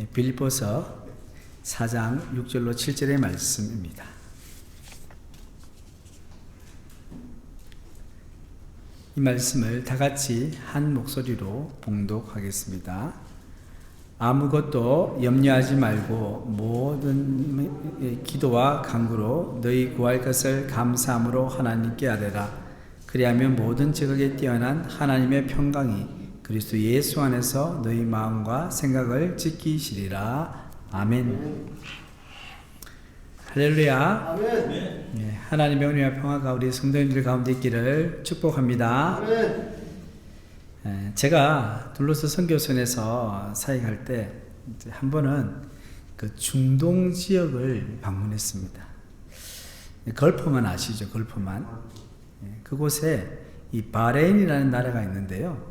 빌립보서 4장 6절로 7절의 말씀입니다. 이 말씀을 다 같이 한 목소리로 봉독하겠습니다. 아무것도 염려하지 말고 모든 기도와 간구로 너희 구할 것을 감사함으로 하나님께 아뢰라. 그리하면 모든 지극히 뛰어난 하나님의 평강이 그리스도 예수 안에서 너희 마음과 생각을 지키시리라. 아멘. 할렐루야. 아멘. 네, 하나님의 은혜와 평화가 우리 성도님들 가운데 있기를 축복합니다. 아멘. 제가 둘로스 선교선에서 사역할 때 한 번은 그 중동 지역을 방문했습니다. 걸프만 아시죠? 걸프만. 그곳에 이 바레인이라는 나라가 있는데요.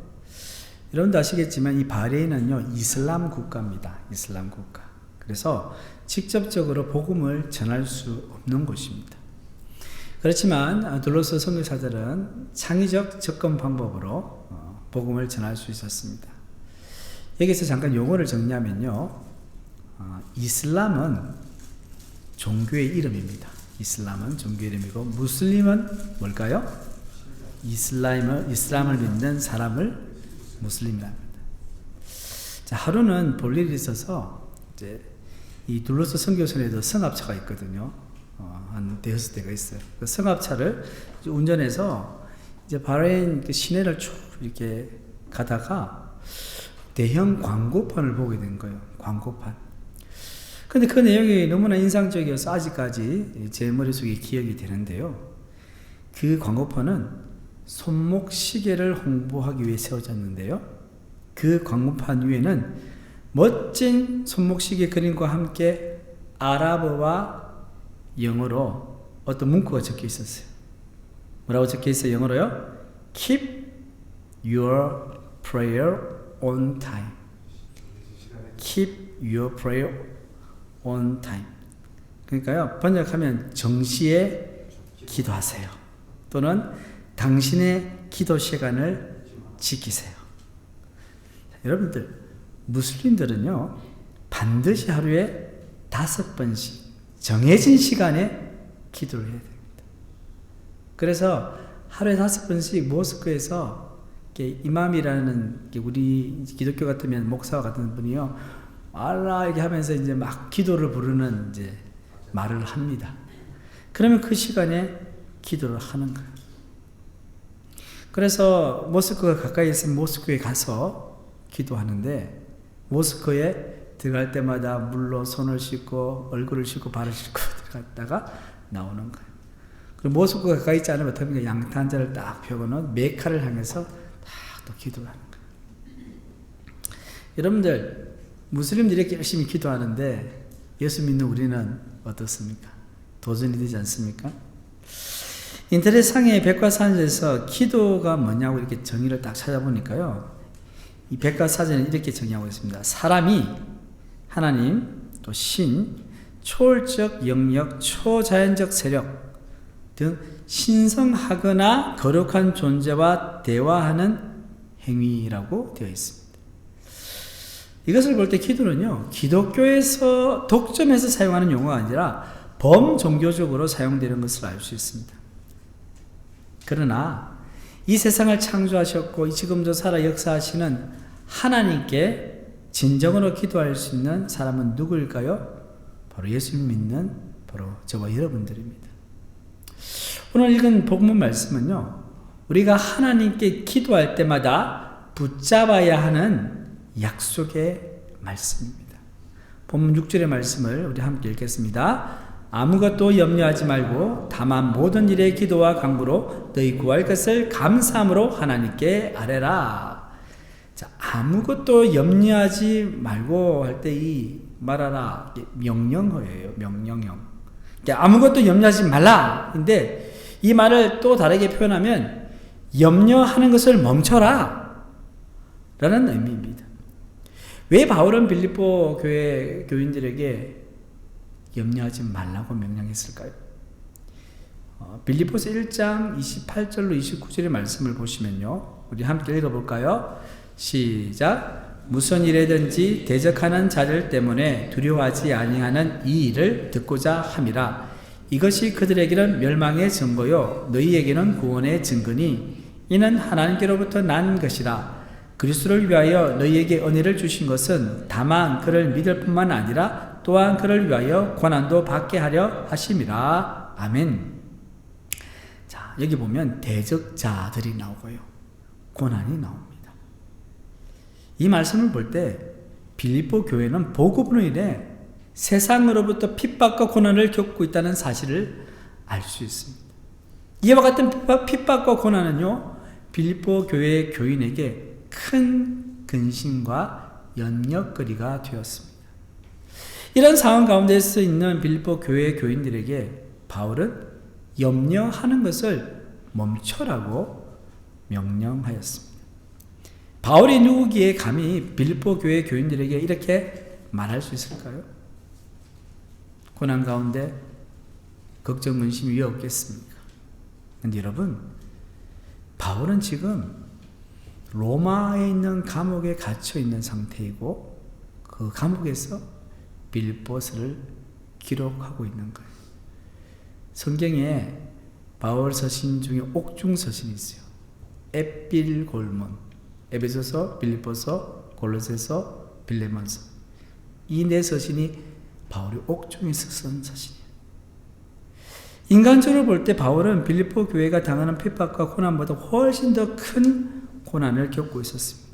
여러분도 아시겠지만 이 바레인은요 이슬람 국가입니다. 이슬람 국가. 그래서 직접적으로 복음을 전할 수 없는 곳입니다. 그렇지만 둘로스 선교사들은 창의적 접근 방법으로 복음을 전할 수 있었습니다. 여기서 잠깐 용어를 정리하면요, 이슬람은 종교의 이름입니다. 이슬람은 종교의 이름이고 무슬림은 뭘까요? 이슬람을 믿는 사람을 무슬림이라 합니다. 자, 하루는 볼 일이 있어서 이제 이 둘로스 선교선에도 성합차가 있거든요. 한 대여섯 대가 있어요. 그 성합차를 운전해서 이제 바레인 그 시내를 쭉 이렇게 가다가 대형 광고판을 보게 된 거예요. 광고판. 근데 그 내용이 너무나 인상적이어서 아직까지 제 머릿속에 기억이 되는데요. 그 광고판은 손목 시계를 홍보하기 위해 세워졌는데요. 그 광고판 위에는 멋진 손목 시계 그림과 함께 아랍어와 영어로 어떤 문구가 적혀 있었어요. 뭐라고 적혀 있어요? 영어로요? Keep your prayer on time. Keep your prayer on time. 그러니까요, 번역하면 정시에 기도하세요. 또는 당신의 기도 시간을 지키세요. 여러분들, 무슬림들은요, 반드시 하루에 5번씩 정해진 시간에 기도를 해야 됩니다. 그래서 하루에 5번씩 모스크에서 이맘이라는 우리 기독교 같으면 목사와 같은 분이요, 알라 이렇게 하면서 이제 막 기도를 부르는 이제 말을 합니다. 그러면 그 시간에 기도를 하는 거예요. 그래서 모스크가 가까이 있으면 모스크에 가서 기도하는데, 모스크에 들어갈 때마다 물로 손을 씻고 얼굴을 씻고 발을 씻고 들어갔다가 나오는 거예요. 그리고 모스크가 가까이 있지 않으면 어떻게 양탄자를 딱 펴고는 메카를 향해서 딱 또 기도를 하는 거예요. 여러분들, 무슬림들이 이렇게 열심히 기도하는데 예수 믿는 우리는 어떻습니까? 도전이 되지 않습니까? 인터넷상의 백과사전에서 기도가 뭐냐고 이렇게 정의를 딱 찾아보니까요, 이 백과사전은 이렇게 정의하고 있습니다. 사람이 하나님, 또 신, 초월적 영역, 초자연적 세력 등 신성하거나 거룩한 존재와 대화하는 행위라고 되어 있습니다. 이것을 볼 때 기도는요, 기독교에서 독점해서 사용하는 용어가 아니라 범종교적으로 사용되는 것을 알 수 있습니다. 그러나 이 세상을 창조하셨고 지금도 살아 역사하시는 하나님께 진정으로 기도할 수 있는 사람은 누구일까요? 바로 예수를 믿는 바로 저와 여러분들입니다. 오늘 읽은 복음 말씀은요, 우리가 하나님께 기도할 때마다 붙잡아야 하는 약속의 말씀입니다. 본문 6절의 말씀을 우리 함께 읽겠습니다. 아무것도 염려하지 말고 다만 모든 일에 기도와 간구로 너희 구할 것을 감사함으로 하나님께 아뢰라. 자, 아무것도 염려하지 말고 할 때 이 말하라 명령어예요. 명령형. 아무것도 염려하지 말라. 근데 이 말을 또 다르게 표현하면 염려하는 것을 멈춰라 라는 의미입니다. 왜 바울은 빌립보 교회 교인들에게 염려하지 말라고 명령했을까요? 빌립보서 1장 28절로 29절의 말씀을 보시면요, 우리 함께 읽어볼까요? 시작. 무슨 일에든지 대적하는 자들 때문에 두려워하지 아니하는 이 일을 듣고자 함이라. 이것이 그들에게는 멸망의 증거요 너희에게는 구원의 증거니 이는 하나님께로부터 난 것이라. 그리스도를 위하여 너희에게 은혜를 주신 것은 다만 그를 믿을 뿐만 아니라 또한 그를 위하여 고난도 받게 하려 하심이라. 아멘. 자, 여기 보면 대적자들이 나오고요, 고난이 나옵니다. 이 말씀을 볼 때 빌립보 교회는 복음으로 인해 세상으로부터 핍박과 고난을 겪고 있다는 사실을 알 수 있습니다. 이와 같은 핍박과 고난은요, 빌립보 교회의 교인에게 큰 근심과 연력거리가 되었습니다. 이런 상황 가운데서 있는 빌립보 교회의 교인들에게 바울은 염려하는 것을 멈춰라고 명령하였습니다. 바울이 누구기에 감히 빌립보 교회 교인들에게 이렇게 말할 수 있을까요? 고난 가운데 걱정, 근심이 왜 없겠습니까? 근데 여러분, 바울은 지금 로마에 있는 감옥에 갇혀 있는 상태이고 그 감옥에서 빌립보서를 기록하고 있는 거예요. 성경에 바울 서신 중에 옥중 서신이 있어요. 에필골문, 에베소서, 빌립보서, 골로새서, 빌레몬서. 이 네 서신이 바울이 옥중에서 쓴 서신이에요. 인간적으로 볼 때 바울은 빌립보 교회가 당하는 핍박과 고난보다 훨씬 더 큰 고난을 겪고 있었습니다.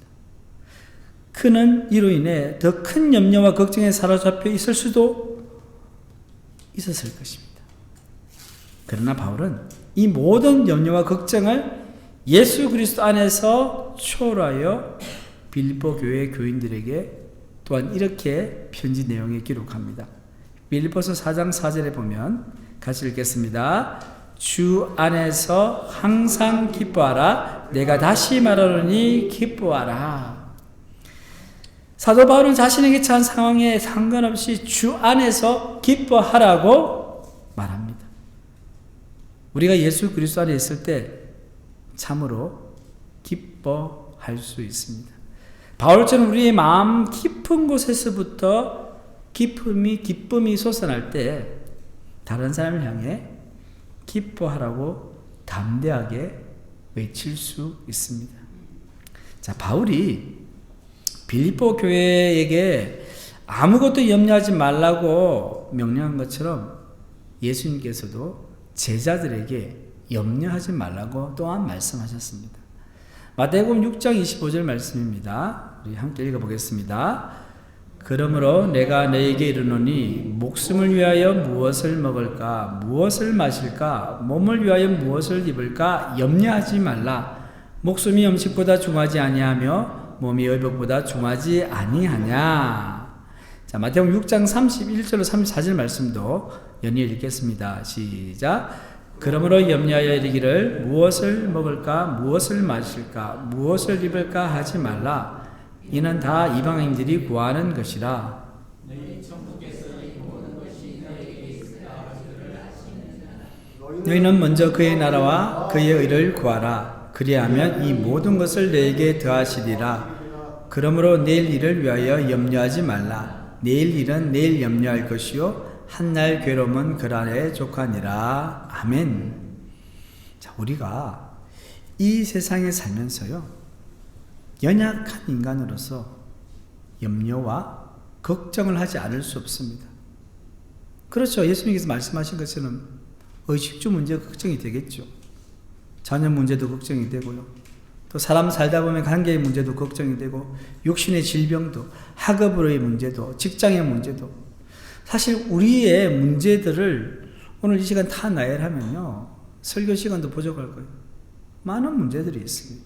그는 이로 인해 더 큰 염려와 걱정에 사로잡혀 있을 수도 있었을 것입니다. 그러나 바울은 이 모든 염려와 걱정을 예수 그리스도 안에서 초월하여 빌립보 교회 교인들에게 또한 이렇게 편지 내용에 기록합니다. 빌립보서 4장 4절에 보면 같이 읽겠습니다. 주 안에서 항상 기뻐하라. 내가 다시 말하노니 기뻐하라. 사도 바울은 자신에게 처한 상황에 상관없이 주 안에서 기뻐하라고 말합니다. 우리가 예수 그리스도 안에 있을 때 참으로 기뻐할 수 있습니다. 바울처럼 우리의 마음 깊은 곳에서부터 기쁨이 솟아날 때 다른 사람을 향해 기뻐하라고 담대하게 외칠 수 있습니다. 자, 바울이 빌립보 교회에게 아무것도 염려하지 말라고 명령한 것처럼 예수님께서도 제자들에게 염려하지 말라고 또한 말씀하셨습니다. 마태복음 6장 25절 말씀입니다. 우리 함께 읽어보겠습니다. 그러므로 내가 너에게 이르노니 목숨을 위하여 무엇을 먹을까, 무엇을 마실까, 몸을 위하여 무엇을 입을까 염려하지 말라. 목숨이 음식보다 중하지 아니하며 몸이 의복보다 중하지 아니하냐. 자, 마태복음 6장 31절로 34절 말씀도 연이어 읽겠습니다. 시작. 그러므로 염려하여 이르기를 무엇을 먹을까, 무엇을 마실까, 무엇을 입을까 하지 말라. 이는 다 이방인들이 구하는 것이라. 너희는 먼저 그의 나라와 그의 의를 구하라. 그리하면 이 모든 것을 너에게 더하시리라. 그러므로 내일 일을 위하여 염려하지 말라. 내일 일은 내일 염려할 것이요 한날 괴로움은 그날에 족하니라. 아멘. 자, 우리가 이 세상에 살면서요, 연약한 인간으로서 염려와 걱정을 하지 않을 수 없습니다. 그렇죠. 예수님께서 말씀하신 것처럼 의식주 문제가 걱정이 되겠죠. 자녀 문제도 걱정이 되고요. 또 사람 살다 보면 관계의 문제도 걱정이 되고, 육신의 질병도, 학업으로의 문제도, 직장의 문제도. 사실 우리의 문제들을 오늘 이 시간 다 나열하면요, 설교 시간도 부족할 거예요. 많은 문제들이 있습니다.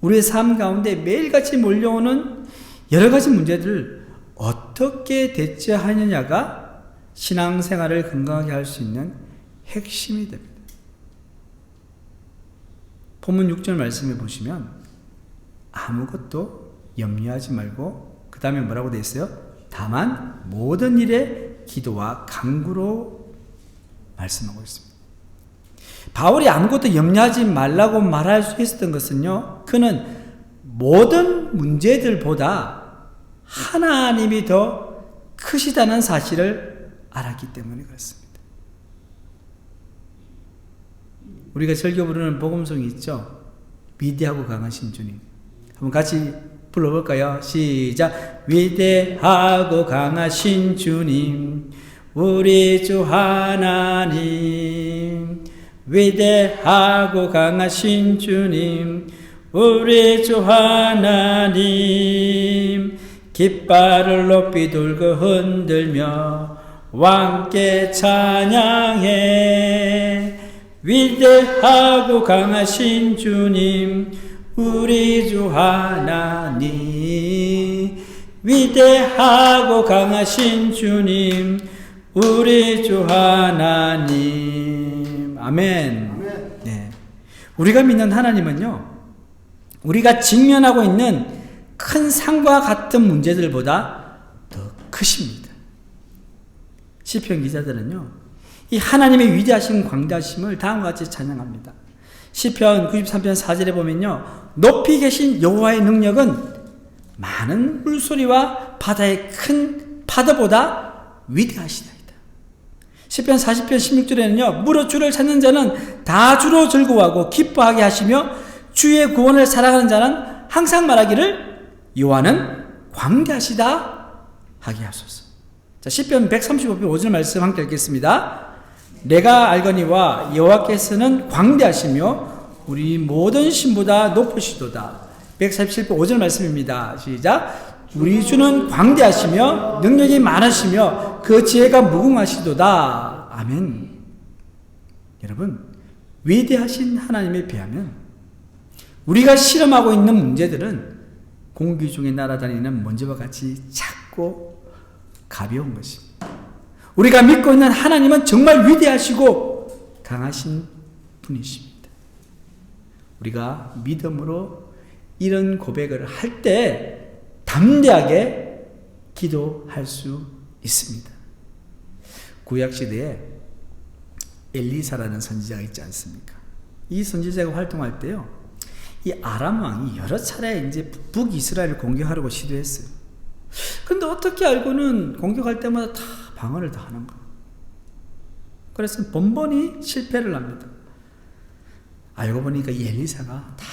우리의 삶 가운데 매일같이 몰려오는 여러 가지 문제들을 어떻게 대처하느냐가 신앙생활을 건강하게 할 수 있는 핵심이 됩니다. 본문 6절 말씀해 보시면 아무것도 염려하지 말고 그 다음에 뭐라고 되어 있어요? 다만 모든 일에 기도와 간구로 말씀하고 있습니다. 바울이 아무것도 염려하지 말라고 말할 수 있었던 것은요, 그는 모든 문제들보다 하나님이 더 크시다는 사실을 알았기 때문에 그렇습니다. 우리가 즐겨 부르는 복음송이 있죠. 위대하고 강하신 주님. 한번 같이 불러볼까요? 시작. 위대하고 강하신 주님, 우리 주 하나님. 위대하고 강하신 주님, 우리 주 하나님. 깃발을 높이 들고 흔들며 왕께 찬양해. 위대하고 강하신 주님, 우리 주 하나님. 위대하고 강하신 주님, 우리 주 하나님. 아멘. 네. 우리가 믿는 하나님은요, 우리가 직면하고 있는 큰 산과 같은 문제들보다 더 크십니다. 시편 기자들은요, 이 하나님의 위대하신 광대하심을 다음과 같이 찬양합니다. 시편 93편 4절에 보면요, 높이 계신 여호와의 능력은 많은 물소리와 바다의 큰 파도보다 위대하시나이다. 시편 40편 16절에는요, 무릇 주를 찾는 자는 다 주로 즐거워하고 기뻐하게 하시며 주의 구원을 사랑하는 자는 항상 말하기를 여호와는 광대하시다 하게 하소서. 자, 시편 135편 5절 말씀 함께 읽겠습니다. 내가 알거니와 여호와께서는 광대하시며 우리 모든 신보다 높으시도다. 147편 5절 말씀입니다. 시작. 우리 주는 광대하시며 능력이 많으시며 그 지혜가 무궁하시도다. 아멘. 여러분, 위대하신 하나님에 비하면 우리가 실험하고 있는 문제들은 공기 중에 날아다니는 먼지와 같이 작고 가벼운 것입니다. 우리가 믿고 있는 하나님은 정말 위대하시고 강하신 분이십니다. 우리가 믿음으로 이런 고백을 할 때 담대하게 기도할 수 있습니다. 구약시대에 엘리사라는 선지자가 있지 않습니까? 이 선지자가 활동할 때요, 이 아람 왕이 여러 차례 이제 북이스라엘을 공격하려고 시도했어요. 근데 어떻게 알고는 공격할 때마다 다 방어를 다 하는 거예요. 그래서 번번이 실패를 합니다. 알고 보니까 이 엘리사가 다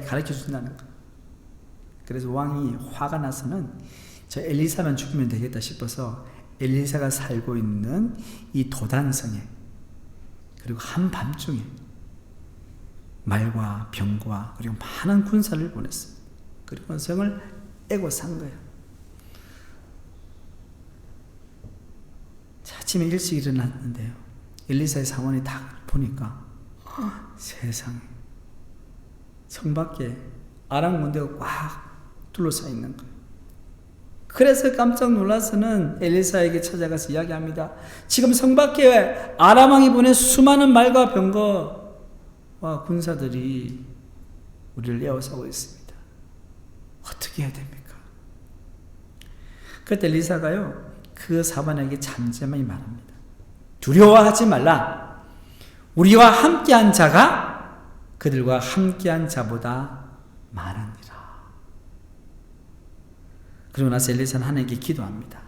가르쳐 준다는 거예요. 그래서 왕이 화가 나서는 저 엘리사만 죽이면 되겠다 싶어서 엘리사가 살고 있는 이 도단성에, 그리고 한밤중에 말과 병과 그리고 많은 군사를 보냈습니다. 그리고 성을 애고 산 거예요. 아침에 일찍 일어났는데요, 엘리사의 사원이 딱 보니까 세상에, 성 밖에 아람 군대가 꽉 둘러싸여 있는 거예요. 그래서 깜짝 놀라서는 엘리사에게 찾아가서 이야기합니다. 지금 성 밖에 아람 왕이 보낸 수많은 말과 병거와 군사들이 우리를 에워싸고 있습니다. 어떻게 해야 됩니까? 그때 엘리사가요, 그 사관에게 잠잠히 말합니다. 두려워하지 말라. 우리와 함께한 자가 그들과 함께한 자보다 많으니라. 그러고 나서 엘리사는 하나님께 기도합니다.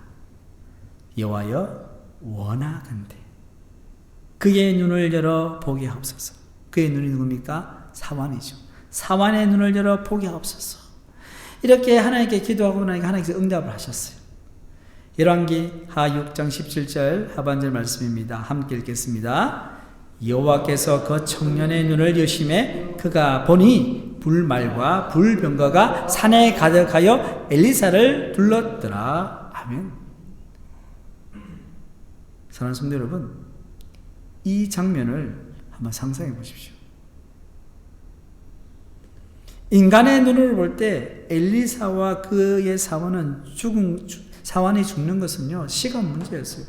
여호와여, 원하건대 그의 눈을 열어 보게 하옵소서. 그의 눈이 누굽니까? 사환이죠. 사환의 눈을 열어 보게 하옵소서. 이렇게 하나님께 기도하고 나니까 하나님께서 응답을 하셨어요. 열왕기 하 6장 17절 하반절 말씀입니다. 함께 읽겠습니다. 여호와께서 그 청년의 눈을 여심해 그가 보니 불말과 불병거가 산에 가득하여 엘리사를 둘렀더라. 아멘. 사랑하는 성도 여러분, 이 장면을 한번 상상해 보십시오. 인간의 눈으로 볼 때 엘리사와 그의 사환이 죽는 것은요, 시간 문제였어요.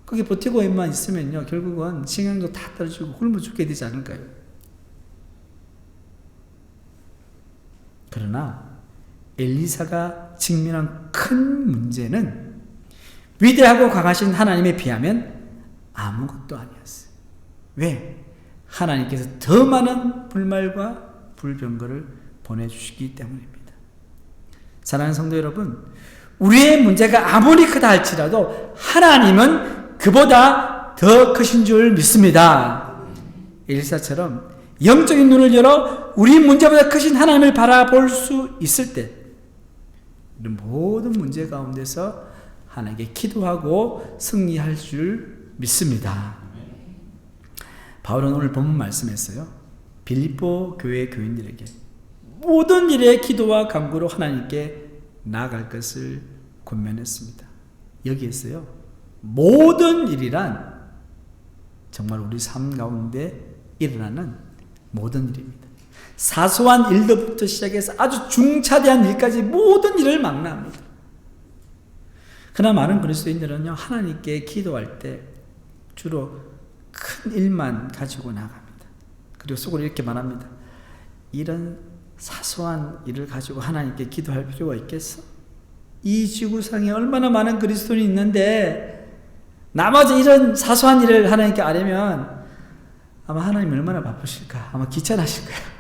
그게 버티고만 있으면요, 결국은 식량도 다 떨어지고 굶어 죽게 되지 않을까요? 그러나 엘리사가 직면한 큰 문제는 위대하고 강하신 하나님에 비하면 아무것도 아니었어요. 왜? 하나님께서 더 많은 불말과 불병거를 보내주시기 때문입니다. 사랑하는 성도 여러분, 우리의 문제가 아무리 크다 할지라도 하나님은 그보다 더 크신 줄 믿습니다. 엘리사처럼 영적인 눈을 열어 우리 문제보다 크신 하나님을 바라볼 수 있을 때 모든 문제 가운데서 하나님께 기도하고 승리할 줄 믿습니다. 바울은 오늘 본문 말씀했어요. 빌립보 교회 교인들에게 모든 일에 기도와 간구로 하나님께 나아갈 것을 권면했습니다. 여기에서요, 모든 일이란 정말 우리 삶 가운데 일어나는 모든 일입니다. 사소한 일들부터 시작해서 아주 중차대한 일까지 모든 일을 망라합니다. 그러나 많은 그리스도인들은요, 하나님께 기도할 때 주로 큰 일만 가지고 나갑니다. 그리고 속으로 이렇게 말합니다. 이런 사소한 일을 가지고 하나님께 기도할 필요가 있겠어? 이 지구상에 얼마나 많은 그리스도인이 있는데 나머지 이런 사소한 일을 하나님께 아뢰면 아마 하나님 얼마나 바쁘실까? 아마 귀찮으실 거예요.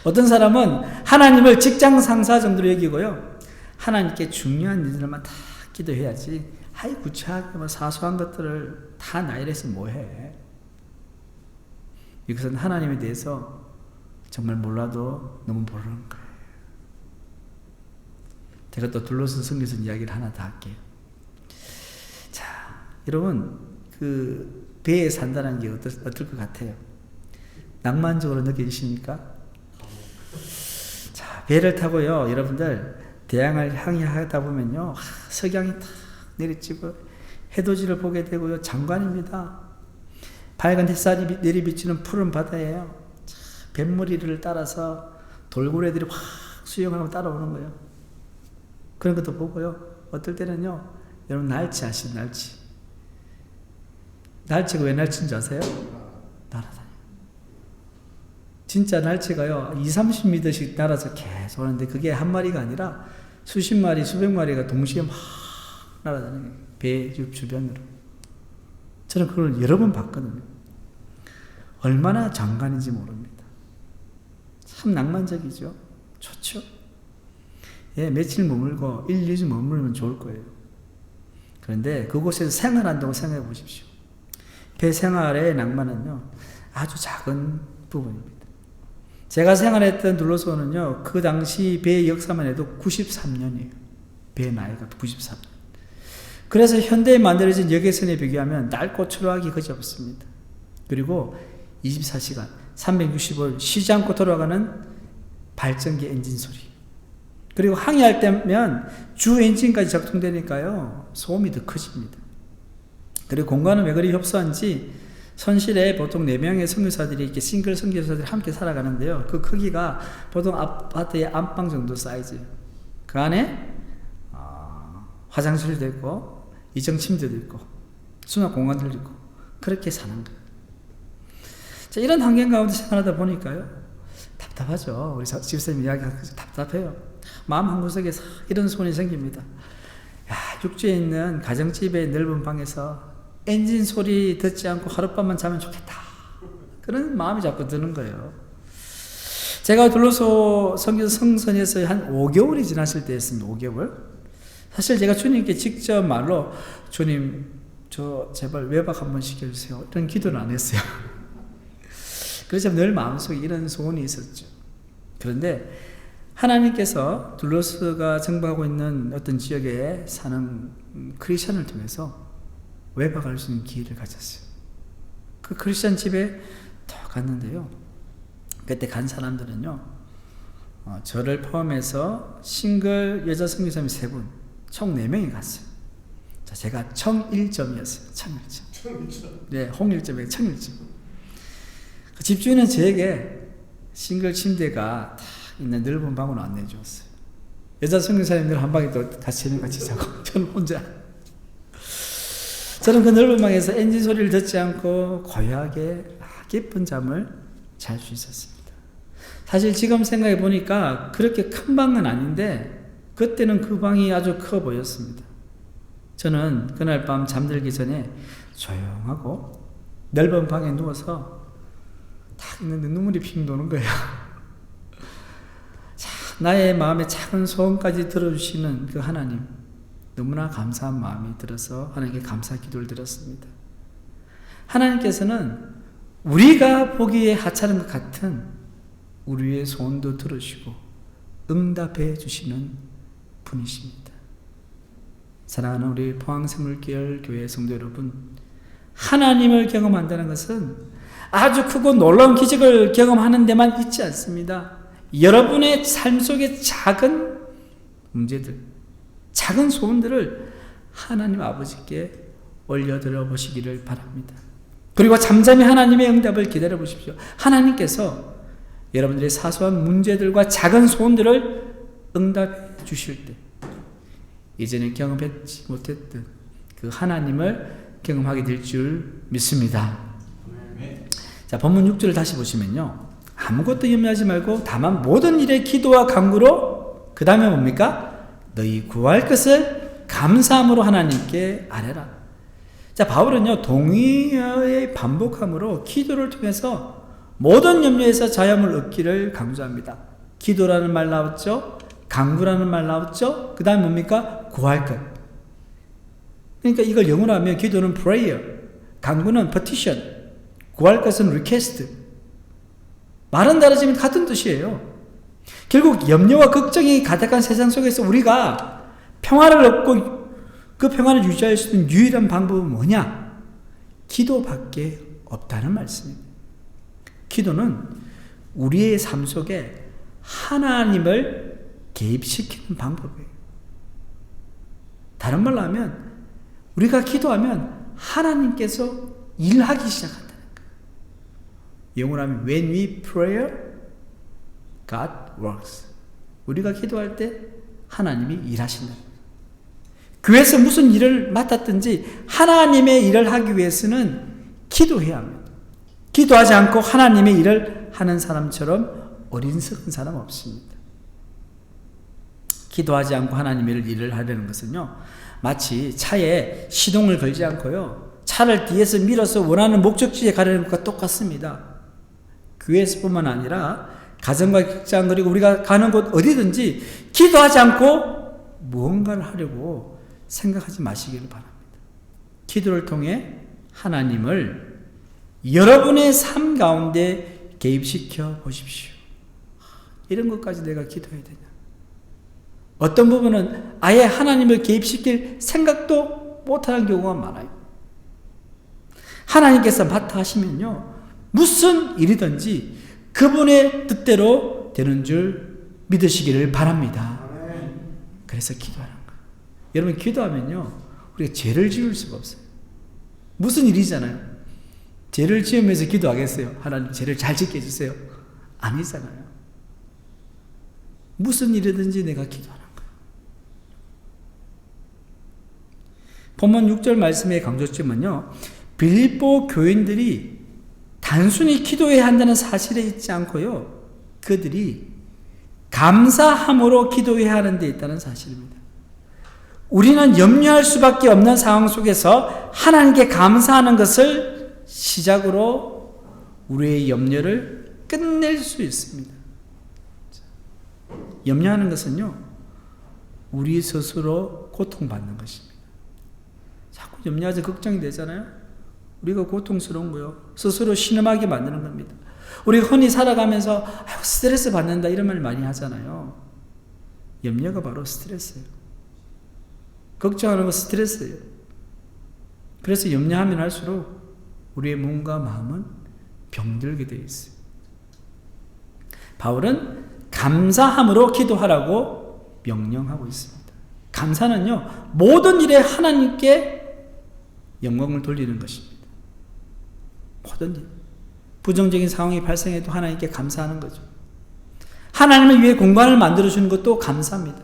어떤 사람은 하나님을 직장 상사 정도로 여기고요, 하나님께 중요한 일들만 다 기도해야지, 아이 구차하게 뭐 사소한 것들을 다 나열해서 뭐해. 이것은 하나님에 대해서 정말 몰라도 너무 모르는 거예요. 제가 또 둘러서 성경에서 이야기를 하나 더 할게요. 자, 여러분, 그 배에 산다는 게 어떨 것 같아요? 낭만적으로 느껴지십니까? 자, 배를 타고요, 여러분들 대양을 향해 하다 보면요, 석양이 탁 내리치고 해돋이를 보게 되고요, 장관입니다. 밝은 햇살이 내리비치는 푸른 바다예요. 뱃머리를 따라서 돌고래들이 확 수영하고 따라오는 거예요. 그런 것도 보고요, 어떨 때는요, 여러분 날치 아시죠? 날치가 왜 날치인 줄 아세요? 날아다녀요. 진짜 날치가요, 20-30m씩 날아서 계속 오는데 그게 한 마리가 아니라 수십 마리, 수백 마리가 동시에 막 날아다니는 거예요. 배 주변으로. 저는 그걸 여러 번 봤거든요. 얼마나 장관인지 모릅니다. 참 낭만적이죠. 좋죠. 예, 며칠 머물고 1, 2주 머물면 좋을 거예요. 그런데 그곳에서 생활한다고 생각해 보십시오. 배 생활의 낭만은요, 아주 작은 부분입니다. 제가 생활했던 둘러서는요, 그 당시 배의 역사만 해도 93년이에요. 배의 나이가 93년. 그래서 현대에 만들어진 여객선에 비교하면 낡고 초라하기 그지없습니다. 그리고 24시간, 365일 쉬지 않고 돌아가는 발전기 엔진 소리. 그리고 항해할 때면 주 엔진까지 작동되니까요, 소음이 더 커집니다. 그리고 공간은 왜 그리 협소한지, 선실에 보통 4명의 선교사들이 이렇게 싱글 선교사들이 함께 살아가는데요, 그 크기가 보통 아파트의 안방 정도 사이즈예요. 그 안에 화장실도 있고 이정 침대도 있고 수납 공간들도 있고 그렇게 사는 거예요. 자, 이런 환경 가운데 생활하다 보니까요, 답답하죠. 우리 집사님 이야기하는 거 답답해요. 마음 한구석에서 이런 소원이 생깁니다. 야, 육지에 있는 가정집의 넓은 방에서 엔진 소리 듣지 않고 하룻밤만 자면 좋겠다. 그런 마음이 자꾸 드는 거예요. 제가 둘러서 성선에서 한 5개월이 지났을 때였습니다. 5개월. 사실 제가 주님께 직접 말로, 주님, 저 제발 외박 한번 시켜주세요, 이런 기도는 안 했어요. 그래서 늘 마음속에 이런 소원이 있었죠. 그런데 하나님께서 둘러스가 정복하고 있는 어떤 지역에 사는 크리스천을 통해서 외박할 수 있는 기회를 가졌어요. 그 크리스천 집에 더 갔는데요, 그때 간 사람들은요, 저를 포함해서 싱글 여자 선교사님 3분, 총 4명이 갔어요. 자, 제가 청일점이었어요. 청일점. 네, 홍일점에 청일점. 그 집주인은 저에게 싱글 침대가 딱 있는 넓은 방으로 안내해 주었어요. 여자 선교사님들 한 방에 또 같이 자고 저는 혼자. 저는 그 넓은 방에서 엔진 소리를 듣지 않고 고요하게 깊은 잠을 잘 수 있었습니다. 사실 지금 생각해 보니까 그렇게 큰 방은 아닌데 그때는 그 방이 아주 커 보였습니다. 저는 그날 밤 잠들기 전에 조용하고 넓은 방에 누워서 딱 있는데 눈물이 핑 도는 거예요. 나의 마음의 작은 소원까지 들어주시는 그 하나님, 너무나 감사한 마음이 들어서 하나님께 감사 기도를 드렸습니다. 하나님께서는 우리가 보기에 하찮은 것 같은 우리의 소원도 들으시고 응답해 주시는 분이십니다. 사랑하는 우리 포항샘물교회 교회 성도 여러분, 하나님을 경험한다는 것은 아주 크고 놀라운 기적을 경험하는 데만 있지 않습니다. 여러분의 삶 속의 작은 문제들, 작은 소원들을 하나님 아버지께 올려드려 보시기를 바랍니다. 그리고 잠잠히 하나님의 응답을 기다려 보십시오. 하나님께서 여러분들의 사소한 문제들과 작은 소원들을 응답해 주실 때 이제는 경험하지 못했던 그 하나님을 경험하게 될 줄 믿습니다. 자, 본문 6절을 다시 보시면요, 아무것도 염려하지 말고 다만 모든 일에 기도와 간구로, 그 다음에 뭡니까? 너희 구할 것을 감사함으로 하나님께 아뢰라. 자, 바울은요, 동의어의 반복함으로 기도를 통해서 모든 염려에서 자유함을 얻기를 강조합니다. 기도라는 말 나왔죠? 간구라는 말 나왔죠? 그 다음 뭡니까? 구할 것. 그러니까 이걸 영어로 하면 기도는 prayer, 간구는 petition, 구할 것은 request. 말은 다르지만 같은 뜻이에요. 결국 염려와 걱정이 가득한 세상 속에서 우리가 평화를 얻고 그 평화를 유지할 수 있는 유일한 방법은 뭐냐? 기도밖에 없다는 말씀입니다. 기도는 우리의 삶 속에 하나님을 개입시키는 방법이에요. 다른 말로 하면 우리가 기도하면 하나님께서 일하기 시작한다는 거예요. 영어로 하면 when we pray, God works. 우리가 기도할 때 하나님이 일하신다. 교회에서 무슨 일을 맡았든지 하나님의 일을 하기 위해서는 기도해야 합니다. 기도하지 않고 하나님의 일을 하는 사람처럼 어리석은 사람 없습니다. 기도하지 않고 하나님의 일을 하려는 것은요, 마치 차에 시동을 걸지 않고요, 차를 뒤에서 밀어서 원하는 목적지에 가려는 것과 똑같습니다. 교회에서뿐만 아니라 가정과 직장, 그리고 우리가 가는 곳 어디든지 기도하지 않고 무언가를 하려고 생각하지 마시기를 바랍니다. 기도를 통해 하나님을 여러분의 삶 가운데 개입시켜 보십시오. 이런 것까지 내가 기도해야 되냐? 어떤 부분은 아예 하나님을 개입시킬 생각도 못하는 경우가 많아요. 하나님께서 맡아 하시면요, 무슨 일이든지 그분의 뜻대로 되는 줄 믿으시기를 바랍니다. 그래서 기도하는 거예요. 여러분, 기도하면요, 우리가 죄를 지을 수가 없어요. 무슨 일이잖아요. 죄를 지으면서 기도하겠어요? 하나님 죄를 잘 짓게 해주세요. 아니잖아요. 무슨 일이든지 내가 기도하는 거예요. 본문 6절 말씀의 강조점은요, 빌립보 교인들이 단순히 기도해야 한다는 사실에 있지 않고요, 그들이 감사함으로 기도해야 하는 데 있다는 사실입니다. 우리는 염려할 수밖에 없는 상황 속에서 하나님께 감사하는 것을 시작으로 우리의 염려를 끝낼 수 있습니다. 염려하는 것은요, 우리 스스로 고통받는 것입니다. 자꾸 염려하지 걱정이 되잖아요. 우리가 고통스러운 거요, 스스로 신음하게 만드는 겁니다. 우리가 흔히 살아가면서 스트레스 받는다 이런 말 많이 하잖아요. 염려가 바로 스트레스예요. 걱정하는 건 스트레스예요. 그래서 염려하면 할수록 우리의 몸과 마음은 병들게 되어 있어요. 바울은 감사함으로 기도하라고 명령하고 있습니다. 감사는요, 모든 일에 하나님께 영광을 돌리는 것입니다. 모든 일. 부정적인 상황이 발생해도 하나님께 감사하는 거죠. 하나님을 위해 공간을 만들어주는 것도 감사합니다.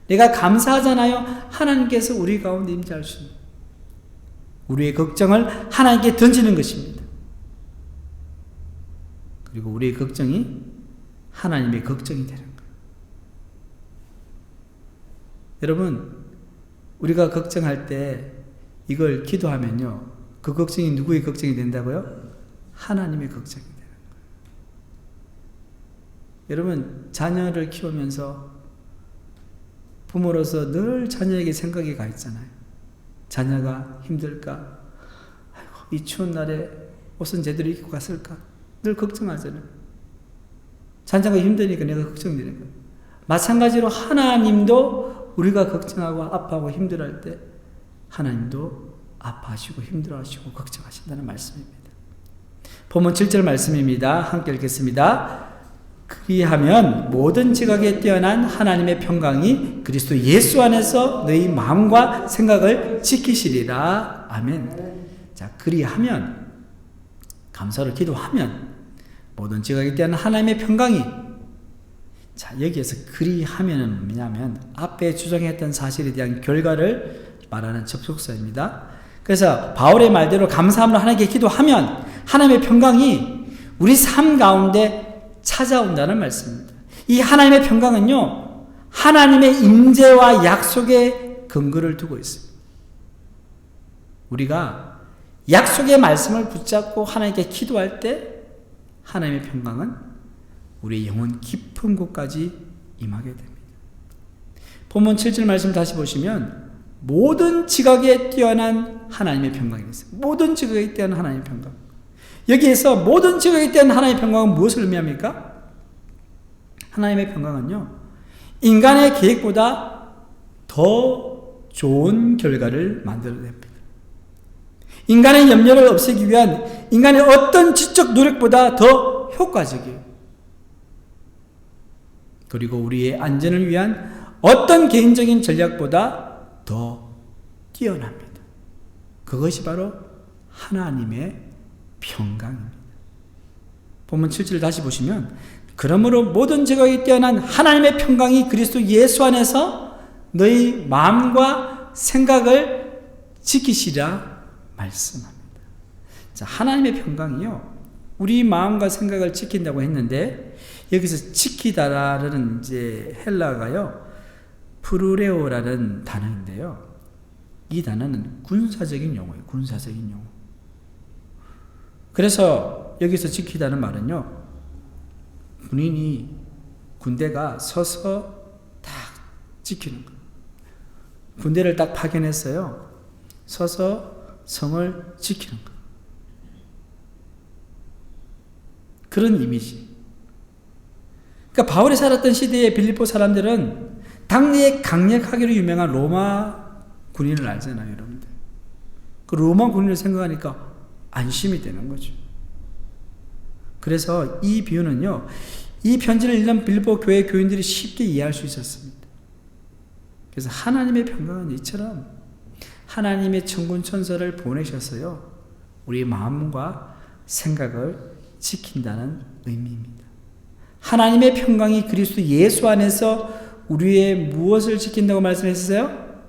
내가 감사하잖아요. 하나님께서 우리 가운데 임재할 수 있는, 우리의 걱정을 하나님께 던지는 것입니다. 그리고 우리의 걱정이 하나님의 걱정이 되는 거예요. 여러분, 우리가 걱정할 때 이걸 기도하면요, 그 걱정이 누구의 걱정이 된다고요? 하나님의 걱정이 되는 거예요. 여러분, 자녀를 키우면서 부모로서 늘 자녀에게 생각이 가 있잖아요. 자녀가 힘들까? 아이고, 이 추운 날에 옷은 제대로 입고 갔을까? 늘 걱정하잖아요. 자녀가 힘드니까 내가 걱정되는 거예요. 마찬가지로 하나님도 우리가 걱정하고 아파하고 힘들어할 때 하나님도 아파하시고 힘들어하시고 걱정하신다는 말씀입니다. 본문 7절 말씀입니다. 함께 읽겠습니다. 그리하면 모든 지각에 뛰어난 하나님의 평강이 그리스도 예수 안에서 너희 마음과 생각을 지키시리라. 아멘. 자, 그리하면, 감사로 기도하면 모든 지각에 뛰어난 하나님의 평강이, 자, 여기에서 그리하면은 뭐냐면 앞에 주장했던 사실에 대한 결과를 말하는 접속사입니다. 그래서 바울의 말대로 감사함으로 하나님께 기도하면 하나님의 평강이 우리 삶 가운데 찾아온다는 말씀입니다. 이 하나님의 평강은요, 하나님의 임재와 약속에 근거를 두고 있습니다. 우리가 약속의 말씀을 붙잡고 하나님께 기도할 때 하나님의 평강은 우리의 영혼 깊은 곳까지 임하게 됩니다. 본문 7절 말씀 다시 보시면 모든 지각에 뛰어난 하나님의 평강이 있어요. 모든 지각에 뛰어난 하나님의 평강. 여기에서 모든 지각에 뛰어난 하나님의 평강은 무엇을 의미합니까? 하나님의 평강은요, 인간의 계획보다 더 좋은 결과를 만들어냅니다. 인간의 염려를 없애기 위한 인간의 어떤 지적 노력보다 더 효과적이에요. 그리고 우리의 안전을 위한 어떤 개인적인 전략보다 더 뛰어납니다. 그것이 바로 하나님의 평강입니다. 본문 7절 다시 보시면 그러므로 모든 지각에 뛰어난 하나님의 평강이 그리스도 예수 안에서 너희 마음과 생각을 지키시라 말씀합니다. 자, 하나님의 평강이요, 우리 마음과 생각을 지킨다고 했는데 여기서 지키다라는 이제 헬라어가요, 프루레오라는 단어인데요. 이 단어는 군사적인 용어예요. 군사적인 용어. 그래서 여기서 지키다는 말은요, 군대가 서서 딱 지키는 거예요. 군대를 딱 파견했어요. 서서 성을 지키는 거예요. 그런 이미지. 그러니까 바울이 살았던 시대의 빌립보 사람들은 당대에 강력하기로 유명한 로마 군인을 알잖아요, 여러분들. 그 로마 군인을 생각하니까 안심이 되는 거죠. 그래서 이 비유는요, 이 편지를 읽는 빌립보 교회 교인들이 쉽게 이해할 수 있었습니다. 그래서 하나님의 평강은 이처럼 하나님의 천군 천사를 보내셔서요, 우리 마음과 생각을 지킨다는 의미입니다. 하나님의 평강이 그리스도 예수 안에서 우리의 무엇을 지킨다고 말씀했어요?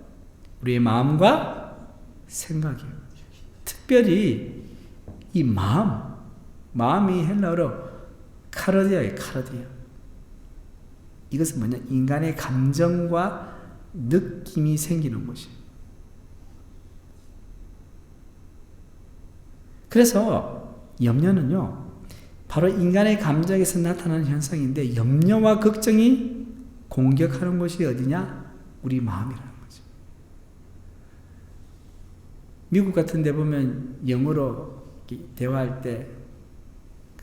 우리의 마음과 생각이에요. 특별히 이 마음이 헬라어로 카르디아예요. 카르디아. 이것은 뭐냐? 인간의 감정과 느낌이 생기는 것이에요. 그래서 염려는요, 바로 인간의 감정에서 나타나는 현상인데, 염려와 걱정이 공격하는 것이 어디냐? 우리 마음이라는 거죠. 미국 같은 데 보면 영어로 대화할 때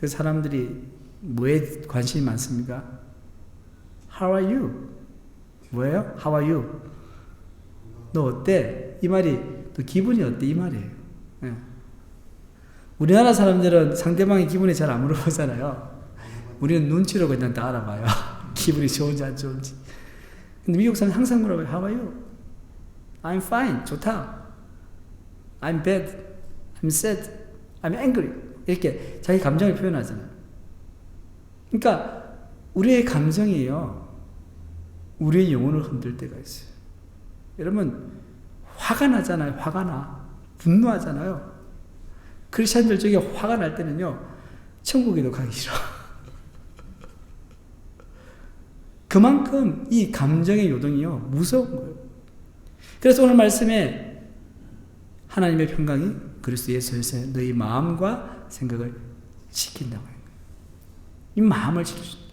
그 사람들이 뭐에 관심이 많습니까? How are you? 뭐예요? How are you? 너 어때? 이 말이, 또 기분이 어때? 이 말이에요. 네. 우리나라 사람들은 상대방의 기분이 잘 안 물어보잖아요. 우리는 눈치로 그냥 다 알아봐요. 기분이 좋은지 안 좋은지. 근데 미국 사람은 항상 물어봐요. How are you? I'm fine. 좋다. I'm bad. I'm sad. I'm angry. 이렇게 자기 감정을 표현하잖아요. 그러니까 우리의 감정이요, 우리의 영혼을 흔들 때가 있어요. 여러분, 화가 나잖아요. 화가 나. 분노하잖아요. 크리스천들 중에 화가 날 때는요, 천국에도 가기 싫어. 그만큼 이 감정의 요동이요, 무서운 거예요. 그래서 오늘 말씀에 하나님의 평강이 그리스도 예수에서 너희 마음과 생각을 지킨다고 해요. 이 마음을 지켜준다.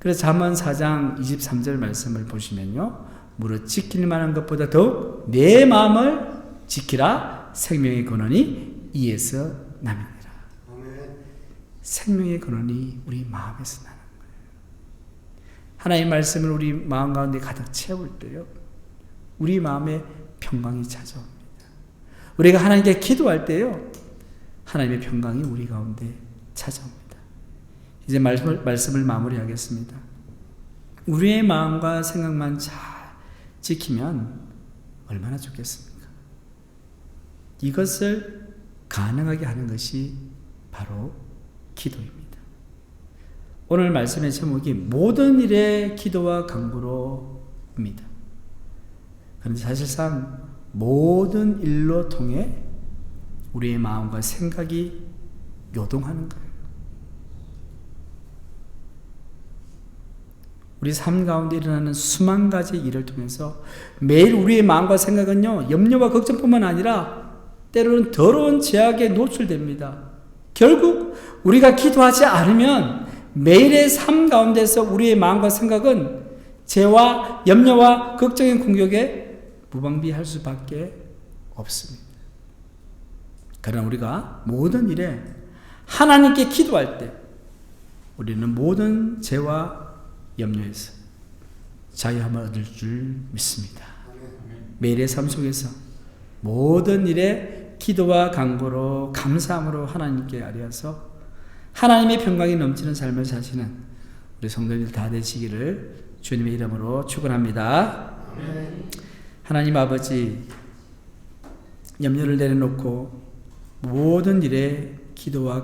그래서 잠언 4장 23절 말씀을 보시면요. 무릇 지킬 만한 것보다 더욱 내 마음을 지키라. 생명의 근원이 이에서 남이니라. 생명의 근원이 우리 마음에서 나는 거예요. 하나님의 말씀을 우리 마음 가운데 가득 채울 때요. 우리 마음에 평강이 찾아옵니다. 우리가 하나님께 기도할 때요. 하나님의 평강이 우리 가운데 찾아옵니다. 이제 말씀을 마무리하겠습니다. 우리의 마음과 생각만 잘 지키면 얼마나 좋겠습니까? 이것을 가능하게 하는 것이 바로 기도입니다. 오늘 말씀의 제목이 모든 일에 기도와 간구로입니다. 그런데 사실상 모든 일로 통해 우리의 마음과 생각이 요동하는 거예요. 우리 삶 가운데 일어나는 수만 가지 일을 통해서 매일 우리의 마음과 생각은요, 염려와 걱정뿐만 아니라 때로는 더러운 제약에 노출됩니다. 결국 우리가 기도하지 않으면 매일의 삶 가운데서 우리의 마음과 생각은 죄와 염려와 걱정의 공격에 무방비할 수밖에 없습니다. 그러나 우리가 모든 일에 하나님께 기도할 때 우리는 모든 죄와 염려에서 자유함을 얻을 줄 믿습니다. 매일의 삶 속에서 모든 일에 기도와 간구로 감사함으로 하나님께 아뢰어서 하나님의 평강이 넘치는 삶을 사시는 우리 성도들 다 되시기를 주님의 이름으로 축원합니다. 하나님 아버지, 염려를 내려놓고 모든 일에 기도와